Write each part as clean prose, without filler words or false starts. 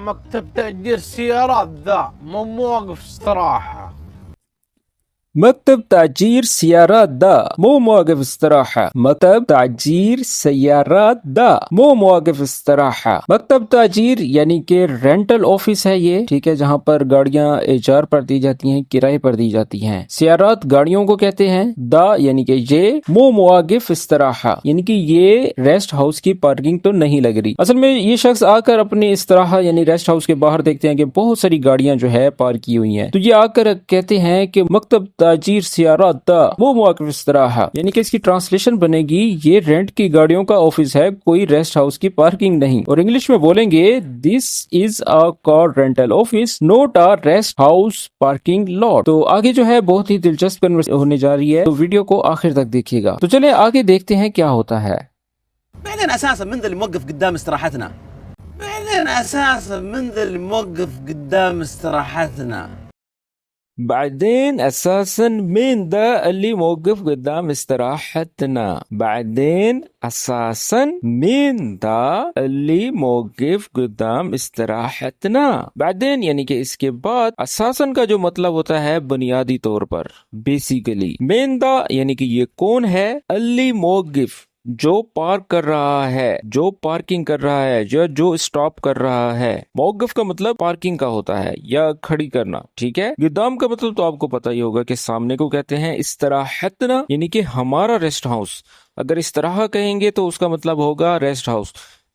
مكتب تأجير سيارات ذا مو مواقف استراحة. مكتب تعجير سيارات دا مو مواقف استراحة. مكتب تعجير سيارات دا مو مواقف استراحة. مکتب تاجیر یعنی کہ رینٹل آفس ہے یہ، ٹھیک ہے، جہاں پر گاڑیاں اجار پر دی جاتی ہیں، کرائے پر دی جاتی ہیں۔ سیارات گاڑیوں کو کہتے ہیں، دا یعنی کہ یہ، مو مواقف استراحة یعنی کہ یہ ریسٹ ہاؤس کی پارکنگ تو نہیں لگ رہی۔ اصل میں یہ شخص آ کر اپنی استراحہ یعنی ریسٹ ہاؤس کے باہر دیکھتے ہیں کہ بہت ساری گاڑیاں جو ہے پارک کی ہوئی ہیں، تو یہ آ کر کہتے ہیں کہ مکتب تاجیر سیارات دا وہ مواقف استراحہ، یعنی کہ اس کی ٹرانسلیشن بنے گی یہ رینٹ کی گاڑیوں کا آفس ہے، کوئی ریسٹ ہاؤس کی پارکنگ نہیں۔ اور انگلش میں بولیں گے this is a car rental office not a rest house parking lot. تو آگے جو ہے بہت ہی دلچسپ ہونے جا رہی ہے، تو ویڈیو کو آخر تک دیکھیے گا۔ تو چلیں آگے دیکھتے ہیں کیا ہوتا ہے۔ بعدين اساسا من ذا اللي موقف قدام استراحتنا؟ بعدين اساسا من ذا اللي موقف قدام استراحتنا؟ بعدين اساسا مين ده اللي موقف قدام استراحتنا؟ بعدين اساسا مين ده اللي موقف قدام استراحتنا؟ بعدين یعنی کہ اس کے بعد، اساسا کا جو مطلب ہوتا ہے بنیادی طور پر، بیسیکلی، مین دا یعنی کہ یہ کون ہے، اللي موقف جو پارک کر رہا ہے، جو پارکنگ کر رہا ہے، جو اسٹاپ کر رہا ہے۔ موقف کا مطلب پارکنگ کا ہوتا ہے یا کھڑی کرنا، ٹھیک ہے۔ قدام کا مطلب تو آپ کو پتہ ہی ہوگا کہ سامنے کو کہتے ہیں استراحتنا، یعنی کہ ہمارا ریسٹ ہاؤس۔ اگر اس طرح کہیں گے تو اس کا مطلب ہوگا ریسٹ ہاؤس۔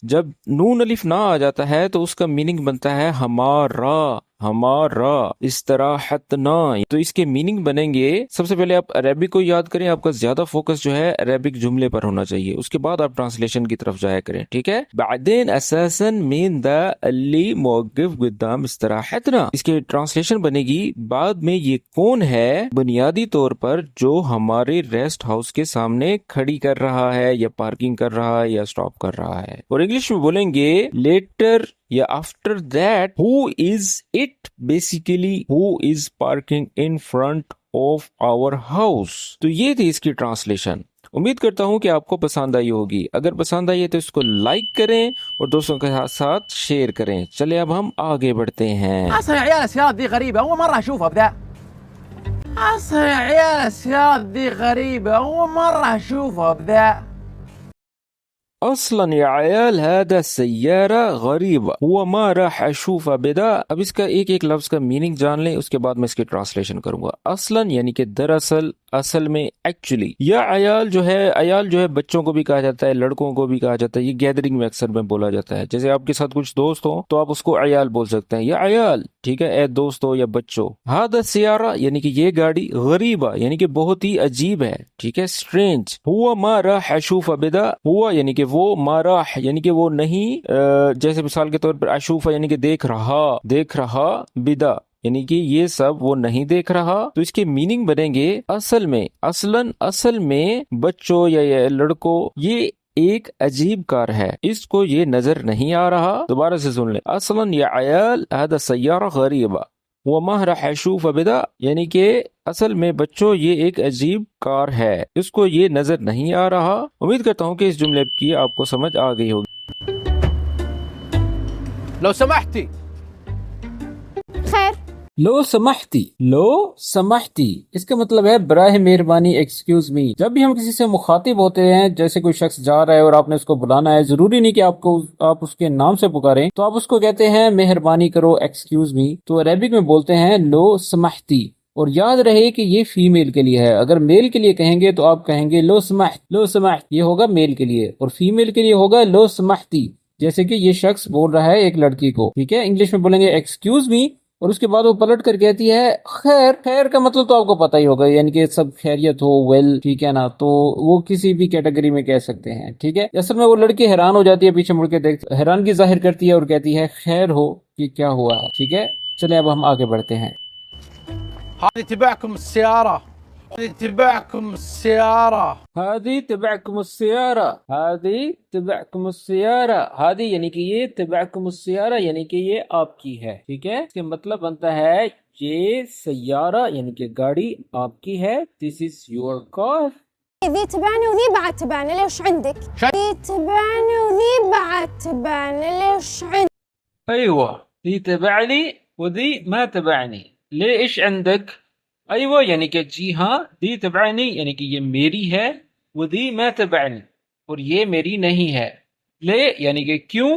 جب نون الف نہ آ جاتا ہے تو اس کا میننگ بنتا ہے ہمارا، ہمارا، استراحتنا۔ تو اس کے میننگ بنیں گے، سب سے پہلے آپ عربک کو یاد کریں، آپ کا زیادہ فوکس جو ہے عربک جملے پر ہونا چاہیے، اس کے بعد آپ ٹرانسلیشن کی طرف جایا کریں، ٹھیک ہے۔ بعدين اساسا مين ذا اللي موقف قدام استراحتنا، اس کے ٹرانسلیشن بنے گی بعد میں یہ کون ہے بنیادی طور پر جو ہمارے ریسٹ ہاؤس کے سامنے کھڑی کر رہا ہے یا پارکنگ کر رہا ہے یا اسٹاپ کر رہا ہے۔ اور انگلش میں بولیں گے لیٹر یا after that who is it، basically who is parking in front of our house۔ تو یہ تھی اس کی ٹرانسلیشن۔ امید کرتا ہوں کہ آپ کو پسند آئی ہوگی۔ اگر پسند آئی ہے تو اس کو لائک کریں اور دوستوں کے ساتھ شیئر کریں۔ چلے اب ہم آگے بڑھتے ہیں۔ اصلا يا عيال السيارات دي غريبة، أول مرة أشوفها بذا. اصلا يا عيال السيارات دي غريبة، أول مرة أشوفها بذا. اصلا يا عيال هذا سيارة غريبة هو ما راح اشوفها بدا۔ اب اس کا ایک ایک لفظ کا میننگ جان لیں، اس کے بعد میں اس کی ٹرانسلیشن کروں گا۔ اصلا یعنی کہ دراصل، اصل میں، ایکچولی۔ یا عیال جو ہے بچوں کو بھی کہا جاتا ہے، لڑکوں کو بھی کہا جاتا ہے، یہ گیدرنگ میں اکثر میں بولا جاتا ہے۔ جیسے آپ کے ساتھ کچھ دوست ہوں تو آپ اس کو عیال بول سکتے ہیں، یا عیال، ٹھیک ہے، اے دوستو یا بچوں۔ هذا سیارہ یعنی کہ یہ گاڑی، غریبہ یعنی کہ بہت ہی عجیب ہے، ٹھیک ہے، اسٹرینج۔ ہوا ما راح اشوفها بدا، ہوا یعنی کہ وہ، ما راح یعنی کہ وہ نہیں، جیسے مثال کے طور پر اشوفہ یعنی کہ دیکھ رہا، بدا یعنی کہ یہ سب وہ نہیں دیکھ رہا۔ تو اس کے میننگ بنیں گے اصل میں، اصل میں بچوں یا لڑکوں، یہ ایک عجیب کار ہے، اس کو یہ نظر نہیں آ رہا۔ دوبارہ سے سن لیں، اصلا یا عیال هذا سیارہ غریبہ وما راح اشوف بدا، یعنی کہ اصل میں بچوں یہ ایک عجیب کار ہے، اس کو یہ نظر نہیں آ رہا۔ امید کرتا ہوں کہ اس جملے کی آپ کو سمجھ آ گئی ہوگی۔ لو سمحتي. خير، لو سمحتی، لو سمحتی اس کا مطلب ہے براہ مہربانی، ایکسکیوز می۔ جب بھی ہم کسی سے مخاطب ہوتے ہیں، جیسے کوئی شخص جا رہا ہے اور آپ نے اس کو بلانا ہے، ضروری نہیں کہ آپ اس کے نام سے پکاریں، تو آپ اس کو کہتے ہیں مہربانی کرو، ایکسکیوز می۔ تو عربک میں بولتے ہیں لو سمحتی، اور یاد رہے کہ یہ فیمیل کے لیے ہے۔ اگر میل کے لیے کہیں گے تو آپ کہیں گے لو سمحت، لو سمحت، یہ ہوگا میل کے لیے، اور فیمیل کے لیے ہوگا لو سمحتی، جیسے کہ یہ شخص بول رہا ہے ایک لڑکی کو، ٹھیک ہے۔ انگلش میں بولیں گے ایکسکیوز می، اور اس کے بعد وہ پلٹ کر کہتی ہے خیر۔ خیر کا مطلب تو آپ کو پتہ ہی ہوگا، یعنی کہ سب خیریت ہو، ویل، ٹھیک ہے نا۔ تو وہ کسی بھی کیٹیگری میں کہہ سکتے ہیں، ٹھیک ہے۔ اصل میں وہ لڑکی حیران ہو جاتی ہے، پیچھے مڑ کے حیرانگی ظاہر کرتی ہے اور کہتی ہے خیر ہو کہ کیا ہوا ہے، ٹھیک ہے۔ چلیں اب ہم آگے بڑھتے ہیں۔ هذه تبعكم السيارة، هذه تبعكم السيارة، ہادی تبعکم السیارہ، ہادی تبعکم السیارہ، ہادی یعنی کہ یہ، تبعکم السیارہ یعنی کہ یہ آپ کی ہے، ٹھیک ہے۔ اس کا مطلب بنتا ہے یہ سیارہ یعنی کہ گاڑی آپ کی ہے، this is your car۔ ذي تبعني وذي بعد تبعني، ليش عندك؟ ذي تبعني وذي بعد تبعني، ليش عندك؟ ايوه، ذي تبعني وذي ما تبعني، ليش عندك؟ ایوہ یعنی کہ جی ہاں، دی تبعنی یعنی کہ یہ میری ہے، وذی ما تبعنی اور یہ میری نہیں ہے، لے یعنی کہ کیوں،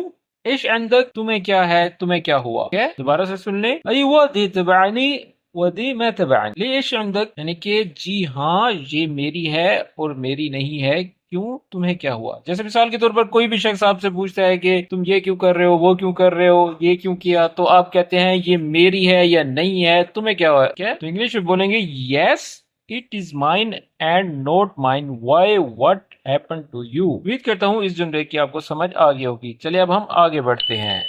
ايش عندك تمہیں کیا ہے، تمہیں کیا ہوا، کیا دوبارہ سے سن لیں، ایوہ دی تبعنی وذی ما تبعنی، لے ايش عندك یعنی کہ جی ہاں یہ میری ہے اور میری نہیں ہے، کیوں تمہیں کیا ہوا۔ جیسے مثال کے طور پر کوئی بھی شخص آپ سے پوچھتا ہے کہ تم یہ کیوں کر رہے ہو، وہ کیوں کر رہے ہو، یہ کیوں کیا، تو آپ کہتے ہیں یہ میری ہے یا نہیں ہے، تمہیں کیا ہوا، کیا تو انگلش میں بولیں گے yes it is mine and not mine, why what happen to you. امید کرتا ہوں اس جملے کی آپ کو سمجھ آ گئی ہوگی۔ چلیے اب ہم آگے بڑھتے ہیں۔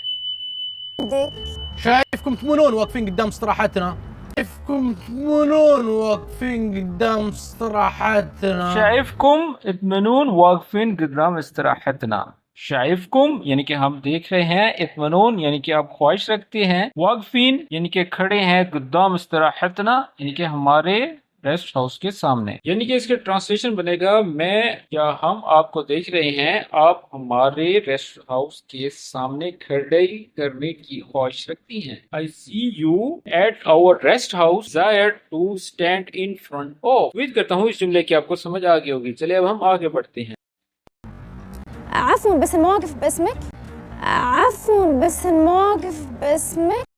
شايفكم تمونون واقفين قدام استراحتنا، شايفكم تمونون واقفين قدام استراحتنا، شائفکم اطمنون واقفین قدام استراحتنا، شائفکم یعنی کہ ہم دیکھ رہے ہیں، اطمنون یعنی کہ آپ خواہش رکھتے ہیں، واقفین یعنی کہ کھڑے ہیں، قدام استراحتنا یعنی کہ ہمارے ریسٹ ہاؤس کے سامنے، یعنی کہ اس کے ٹرانسلیشن بنے گا میں یا ہم آپ کو دیکھ رہے ہیں، آپ ہمارے ریسٹ ہاؤس کے سامنے کھڑے کرنے کی خواہش رکھتی ہیں۔ I see you at our rest house desired to stand in front of۔ امید کرتا ہوں اس جملے کی آپ کو سمجھ آ گئی ہوگی۔ چلیے اب ہم آگے بڑھتے ہیں۔ عفوا بس المواقف باسمك، عفوا بس المواقف باسمك،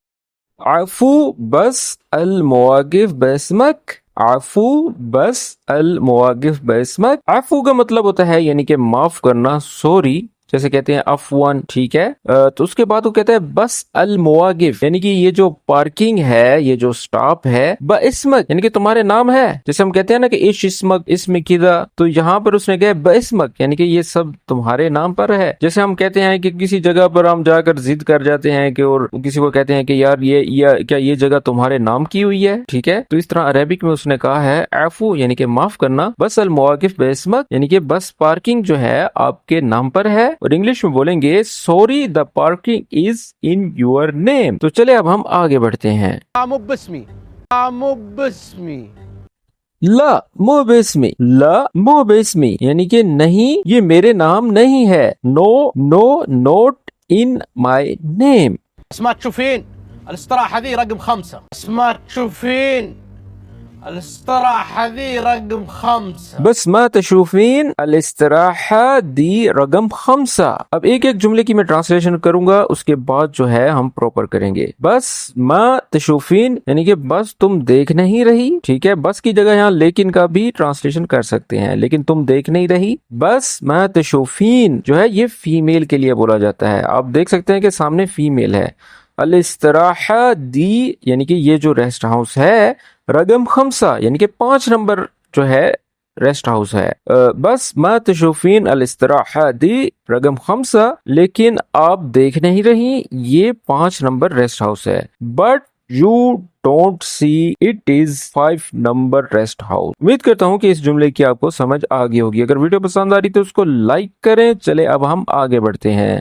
عفو بس المواقف باسمک، عفو بس المواقف باسمک۔ عفو کا مطلب ہوتا ہے یعنی کہ معاف کرنا، سوری، جیسے کہتے ہیں عفوان، ٹھیک ہے۔ تو اس کے بعد وہ کہتا ہے بس المواقف یعنی کہ یہ جو پارکنگ ہے، یہ جو سٹاپ ہے، باسمک یعنی کہ تمہارے نام ہے، جیسے ہم کہتے ہیں نا کہ ایش اسمک، اسم کذا، تو یہاں پر اس نے کہا باسمک یعنی کہ یہ سب تمہارے نام پر ہے۔ جیسے ہم کہتے ہیں کہ کسی جگہ پر ہم جا کر ضد کر جاتے ہیں کہ اور کسی کو کہتے ہیں کہ یار یہ کیا یہ جگہ تمہارے نام کی ہوئی ہے، ٹھیک ہے۔ تو اس طرح عربک میں اس نے کہا ہے عفو یعنی کہ معاف کرنا، بس المواقف باسمک یعنی کہ بس پارکنگ جو ہے آپ کے نام پر ہے، اور انگلش میں بولیں گے sorry the parking is in your name. تو چلے اب ہم آگے بڑھتے ہیں۔ مو باسمي، مو باسمي، لا مو باسمی، لا مو باسمی یعنی کہ نہیں یہ میرے نام نہیں ہے، نو نو نوٹ ان مائی نیم۔ اسمع تشوفين الاستراحة ذي رقم 5، اسمع تشوفين الاستراحة ذي رقم 5، بس ما تشوفین الاستراحہ دی رقم 5۔ اب ایک ایک جملے کی میں ٹرانسلیشن کروں گا، اس کے بعد جو ہے ہم پراپر کریں گے۔ بس ما تشوفین یعنی کہ بس تم دیکھ نہیں رہی، ٹھیک ہے۔ بس کی جگہ یہاں لیکن کا بھی ٹرانسلیشن کر سکتے ہیں، لیکن تم دیکھ نہیں رہی۔ بس ما تشوفین جو ہے یہ فیمیل کے لیے بولا جاتا ہے، آپ دیکھ سکتے ہیں کہ سامنے فیمیل ہے۔ الاستراحہ دی یعنی کہ یہ جو ریسٹ ہاؤس ہے، رقم 5 یعنی کہ 5 نمبر جو ہے ریسٹ ہاؤس ہے۔ بس ما تشوفین الاستراحہ دی رقم 5، لیکن آپ دیکھ نہیں رہی یہ 5 نمبر ریسٹ ہاؤس ہے۔ But you don't see it is 5 number rest house. امید کرتا ہوں کہ اس جملے کی آپ کو سمجھ آ گئی ہوگی۔ اگر ویڈیو پسند آ رہی تو اس کو لائک کریں۔ چلے اب ہم آگے بڑھتے ہیں۔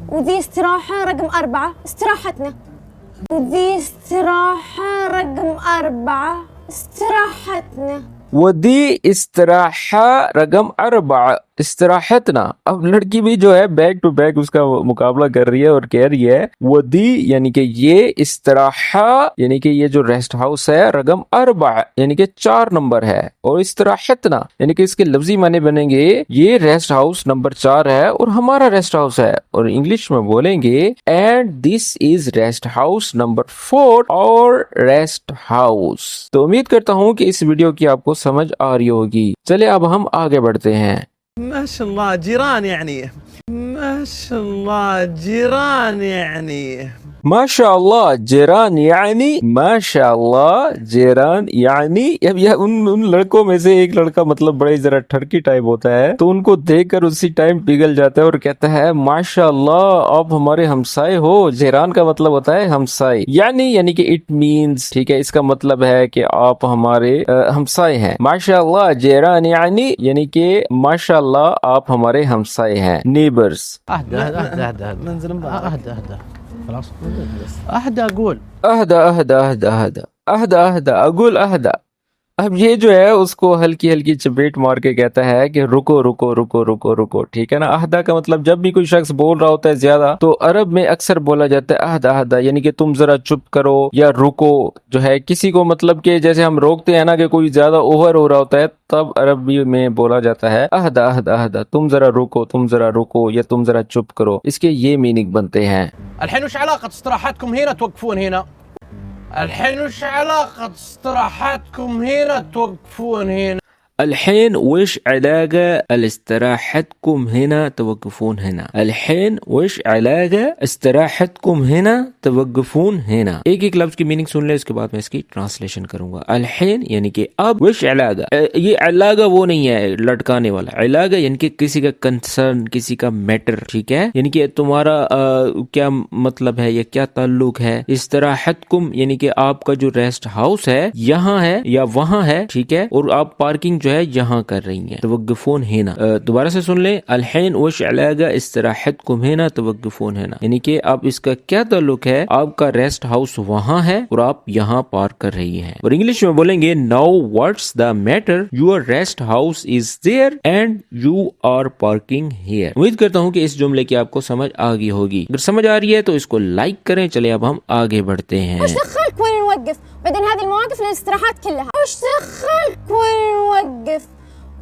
وذي استراحة رقم 4 استراحتنا، وذي استراحة رقم 4 استراحتنا، ودی استراحہ رقم 4 استراحتنا. اب لڑکی بھی جو ہے بیک ٹو بیک اس کا مقابلہ کر رہی ہے اور کہہ رہی ہے ودی یعنی کہ یہ استراحہ یعنی کہ یہ جو ریسٹ ہاؤس ہے رقم 4 یعنی کہ 4 نمبر ہے. اور استراحتنا یعنی کہ اس کے لفظی معنی بنیں گے یہ ریسٹ ہاؤس نمبر 4 ہے اور ہمارا ریسٹ ہاؤس ہے. اور انگلش میں بولیں گے and this is rest house number 4 اور ریسٹ ہاؤس. تو امید کرتا ہوں کہ اس ویڈیو کی آپ کو سمجھ آ رہی ہوگی. چلے اب ہم آگے بڑھتے ہیں. ما شاء الله جيران يعني ما شاء الله جيران يعني ماشاء اللہ جیران یعنی ماشاء اللہ جیران یعنی اب یہ ان لڑکوں میں سے ایک لڑکا مطلب بڑے ذرا ٹھرکی ٹائپ ہوتا ہے تو ان کو دیکھ کر اسی ٹائم پگھل جاتا ہے اور کہتا ہے ماشاء اللہ آپ ہمارے ہمسائے ہو. جیران کا مطلب ہوتا ہے ہمسائے یعنی کہ اٹ مینز ٹھیک ہے اس کا مطلب ہے کہ آپ ہمارے ہمسائے ہیں. ماشاء اللہ جیران یعنی کہ ماشاء اللہ آپ ہمارے ہمسائے ہیں. نیبرز. اهدى ننزل اهدى خلاص اهدى اقول اہدا اقول اہدا. اب یہ جو ہے اس کو ہلکی ہلکی چپیٹ مار کے کہتا ہے کہ رکو رکو رکو رکو رکو. ٹھیک ہے نا. اہدا کا مطلب جب بھی کوئی شخص بول رہا ہوتا ہے زیادہ تو عرب میں اکثر بولا جاتا ہے اہدا یعنی کہ تم ذرا چپ کرو یا رکو. جو ہے کسی کو مطلب کہ جیسے ہم روکتے ہیں نا کہ کوئی زیادہ اوور ہو رہا ہوتا ہے تب عربی میں بولا جاتا ہے اہدا تم ذرا رکو یا تم ذرا چپ کرو. اس کے یہ میننگ بنتے ہیں. الحين وش علاقة استراحتكم هنا توقفون هنا؟ الحين وش علاقة استراحتكم هنا توقفون هنا؟ الحين وش علاقة استراحتكم هنا توقفون هنا؟ الحين وش علاقة استراحتكم هنا توقفون هنا؟ ایک لفظ کی میننگ سن لیں اس کے بعد میں اس کی ٹرانسلیشن کروں گا. الحين یعنی کہ اب. وش علاقة یہ علاقہ وہ نہیں ہے لٹکانے والا. علاقہ یعنی کہ کسی کا کنسرن کسی کا میٹر. ٹھیک ہے یعنی کہ تمہارا کیا مطلب ہے یا کیا تعلق ہے. استراحتکم یعنی کہ آپ کا جو ریسٹ ہاؤس ہے یہاں ہے یا وہاں ہے. ٹھیک ہے اور آپ پارکنگ جو ہے یہاں کر رہی ہیں. توقفون ہینا دوبارہ سے سن لیں. الحين وش علاقة استراحتكم هنا توقفون هنا یعنی کہ اب اس کا کیا تعلق ہے. آپ کا ریسٹ ہاؤس وہاں ہے اور آپ یہاں پارک کر رہی ہیں. اور انگلش میں بولیں گے now what's the matter your rest house is there and you are parking here. امید کرتا ہوں کہ اس جملے کی آپ کو سمجھ آ گئی ہوگی. اگر سمجھ آ رہی ہے تو اس کو لائک کریں. چلے اب ہم آگے بڑھتے ہیں. وش دخلك وين نوقف؟ بعدين هذه المواقف للاستراحات كلها. وش دخلك وين نوقف؟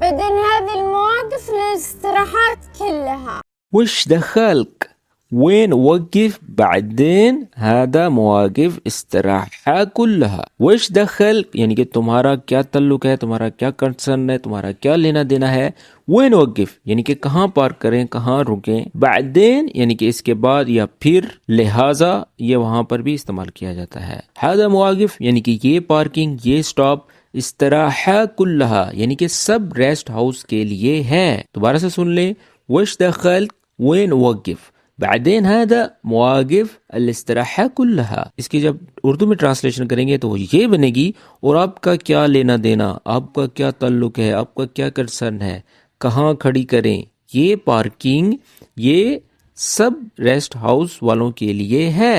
بعدين هذه المواقف للاستراحات كلها. وش دخلك وين وقف بعدين هذا مواقف استراحة كلها. وش دخل یعنی کہ تمہارا کیا تعلق ہے تمہارا کیا کنسرن ہے تمہارا کیا لینا دینا ہے. وين وقف یعنی کہ کہاں پارک کریں کہاں رکیں. بعدين یعنی کہ اس کے بعد یا پھر لہذا یہ وہاں پر بھی استعمال کیا جاتا ہے. هذا مواقف یعنی کہ یہ پارکنگ یہ سٹاپ استراحة كلها یعنی کہ سب ریسٹ ہاؤس کے لیے ہے. دوبارہ سے سن لیں. وش دخل وين وقف بعدين هذا مواقف الاستراحة كلها. اس کی جب اردو میں ٹرانسلیشن کریں گے تو وہ یہ بنے گی اور آپ کا کیا لینا دینا آپ کا کیا تعلق ہے آپ کا کیا کنسرن ہے کہاں کھڑی کریں. یہ پارکنگ یہ سب ریسٹ ہاؤس والوں کے لیے ہے.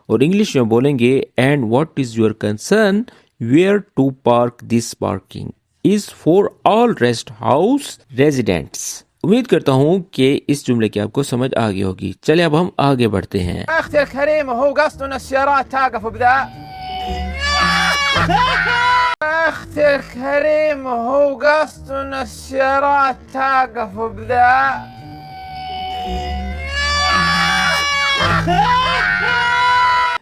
اور انگلش میں بولیں گے and what is your concern where to park this parking is for all rest house residents. امید کرتا ہوں کہ اس جملے کی آپ کو سمجھ آ گئی ہوگی. چلے اب ہم آگے بڑھتے ہیں. اختي الكريمة هو قصد ان السيارات تقف بذا. اختي الكريمة هو قصد ان السيارات تقف بذا.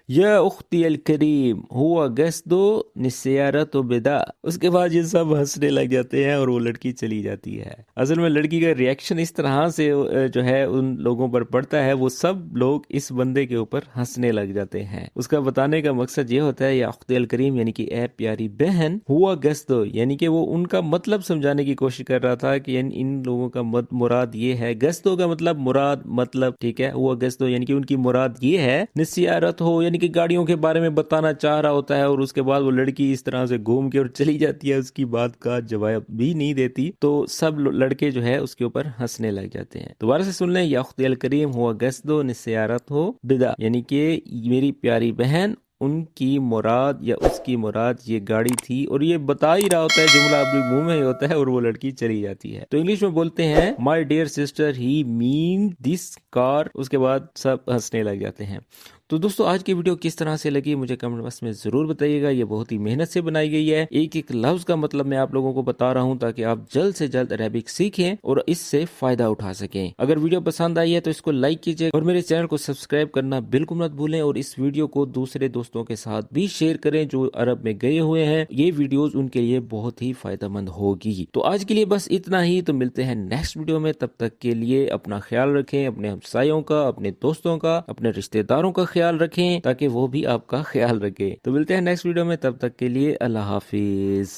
یا اختی الکریم ہوا قصدو نسیارت و بدا. اس کے بعد یہ سب ہنسنے لگ جاتے ہیں اور وہ لڑکی چلی جاتی ہے. اصل میں لڑکی کا ریئیکشن اس طرح سے جو ہے ان لوگوں پر پڑتا ہے وہ سب لوگ اس بندے کے اوپر ہنسنے لگ جاتے ہیں. اس کا بتانے کا مقصد یہ ہوتا ہے یا اختی الکریم یعنی کہ اے پیاری بہن ہوا قصدو یعنی کہ وہ ان کا مطلب سمجھانے کی کوشش کر رہا تھا کہ ان لوگوں کا مراد یہ ہے. قصدو کا مطلب مراد مطلب. ٹھیک ہے ہوا قصدو یعنی کہ ان کی مراد یہ ہے. نسیارت ہو یعنی کہ گاڑیوں کے بارے میں بتانا چاہ رہا ہوتا ہے اور اس کے بعد وہ لڑکی اس طرح سے گھوم کے اور چلی جاتی ہے اس کی بات کا جواب بھی نہیں دیتی تو سب لڑکے جو ہے اس کے اوپر ہنسنے لگ جاتے ہیں. دوبارہ سے سن لیں. یا اختی الکریم ہوا قصدو نسیارت ہو بدا یعنی کہ میری پیاری بہن ان کی مراد یا اس کی مراد یہ گاڑی تھی، اور یہ بتا ہی رہا ہوتا ہے، جملہ اپنے منہ میں ہی ہوتا ہے اور وہ لڑکی چلی جاتی ہے. تو انگلش میں بولتے ہیں مائی ڈیئر سسٹر ہی مین دس کار، اس کے بعد سب ہنسنے لگ جاتے ہیں. تو دوستو آج کی ویڈیو کس طرح سے لگی مجھے کمنٹ باکس میں ضرور بتائیے گا. یہ بہت ہی محنت سے بنائی گئی ہے، ایک ایک لفظ کا مطلب میں آپ لوگوں کو بتا رہا ہوں تاکہ آپ جلد سے جلد عربک سیکھیں اور اس سے فائدہ اٹھا سکیں. اگر ویڈیو پسند آئی ہے تو اس کو لائک کیجئے اور میرے چینل کو سبسکرائب کرنا بالکل مت بھولیں، اور اس ویڈیو کو دوسرے دوستوں کے ساتھ بھی شیئر کریں جو عرب میں گئے ہوئے ہیں. یہ ویڈیوز ان کے لیے بہت ہی فائدہ مند ہوگی. تو آج کے لیے بس اتنا ہی، تو ملتے ہیں نیکسٹ ویڈیو میں. تب تک کے لیے اپنا خیال رکھیں، اپنے ہمسایوں کا، اپنے دوستوں کا، اپنے رشتہ داروں کا خیال رکھیں تاکہ وہ بھی آپ کا خیال رکھیں. تو ملتے ہیں نیکسٹ ویڈیو میں، تب تک کے لیے اللہ حافظ.